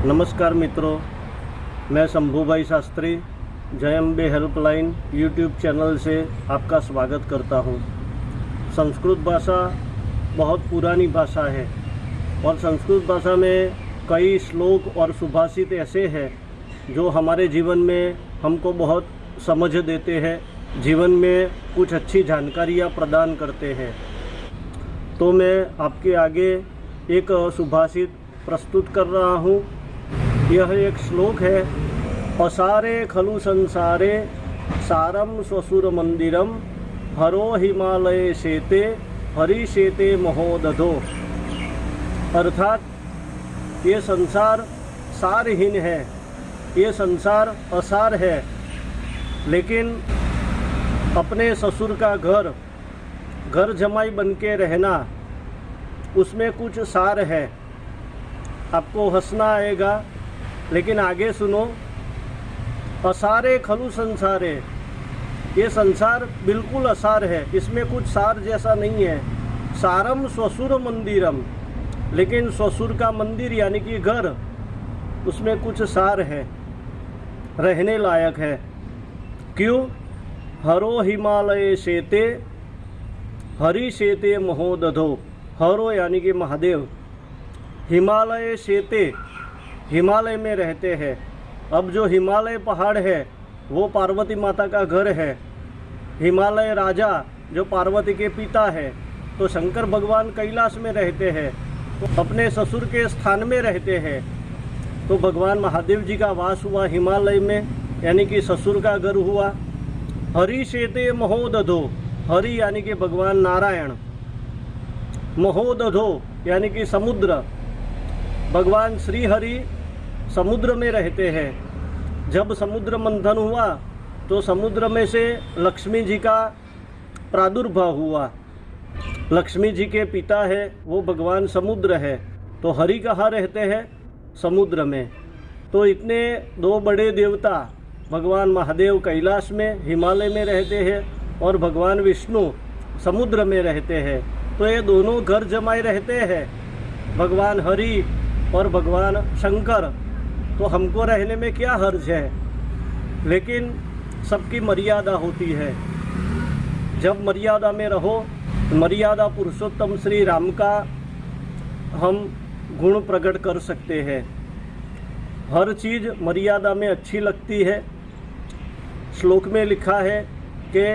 नमस्कार मित्रों, मैं शंभू भाई शास्त्री जय अम्बे हेल्पलाइन यूट्यूब चैनल से आपका स्वागत करता हूं। संस्कृत भाषा बहुत पुरानी भाषा है और संस्कृत भाषा में कई श्लोक और सुभाषित ऐसे हैं जो हमारे जीवन में हमको बहुत समझ देते हैं, जीवन में कुछ अच्छी जानकारियाँ प्रदान करते हैं। तो मैं आपके आगे एक सुभाषित प्रस्तुत कर रहा हूँ। यह एक श्लोक है। असारे खलु संसारे सारम स्वसुर मंदिरम हरो हिमालय शेते हरि शेते महोदधो। अर्थात ये संसार सारहीन है, ये संसार असार है, लेकिन अपने ससुर का घर जमाई बन के रहना, उसमें कुछ सार है। आपको हंसना आएगा, लेकिन आगे सुनो। असारे खलु संसारे, ये संसार बिल्कुल असार है, इसमें कुछ सार जैसा नहीं है। सारम स्वसुर मंदिरम, लेकिन ससुर का मंदिर यानी कि घर, उसमें कुछ सार है, रहने लायक है। क्यों? हरो हिमालय शेते हरि शेते महोदधो। हरो यानी कि महादेव, हिमालय शेते, हिमालय में रहते हैं। अब जो हिमालय पहाड़ है वो पार्वती माता का घर है। हिमालय राजा जो पार्वती के पिता है, तो शंकर भगवान कैलाश में रहते हैं, तो अपने ससुर के स्थान में रहते हैं। तो भगवान महादेव जी का वास हुआ हिमालय में, यानी कि ससुर का घर हुआ। हरि शेते महोदधो, हरि यानी कि भगवान नारायण, महोदधो यानी कि समुद्र, भगवान श्री हरि समुद्र में रहते हैं। जब समुद्र मंथन हुआ तो समुद्र में से लक्ष्मी जी का प्रादुर्भाव हुआ। लक्ष्मी जी के पिता है वो भगवान समुद्र है, तो हरि कहाँ रहते हैं? समुद्र में। तो इतने दो बड़े देवता, भगवान महादेव कैलाश में हिमालय में रहते हैं और भगवान विष्णु समुद्र में रहते हैं। तो ये दोनों घर जमाए रहते हैं, भगवान हरि और भगवान शंकर। तो हमको रहने में क्या हर्ज है, लेकिन सबकी मर्यादा होती है। जब मर्यादा में रहो, मर्यादा पुरुषोत्तम श्री राम का हम गुण प्रकट कर सकते हैं। हर चीज़ मर्यादा में अच्छी लगती है। श्लोक में लिखा है कि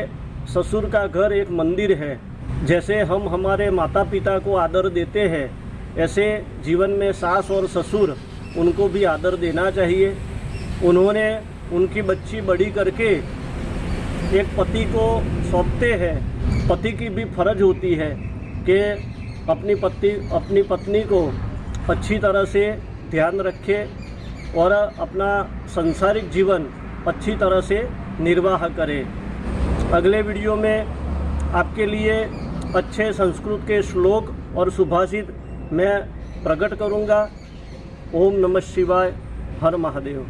ससुर का घर एक मंदिर है। जैसे हम हमारे माता पिता को आदर देते हैं, ऐसे जीवन में सास और ससुर, उनको भी आदर देना चाहिए। उन्होंने उनकी बच्ची बड़ी करके एक पति को सौंपते हैं। पति की भी फर्ज होती है कि अपनी पत्नी को अच्छी तरह से ध्यान रखे और अपना सांसारिक जीवन अच्छी तरह से निर्वाह करे। अगले वीडियो में आपके लिए अच्छे संस्कृत के श्लोक और सुभाषित मैं प्रकट करूँगा। ओम नमः शिवाय, हर महादेव।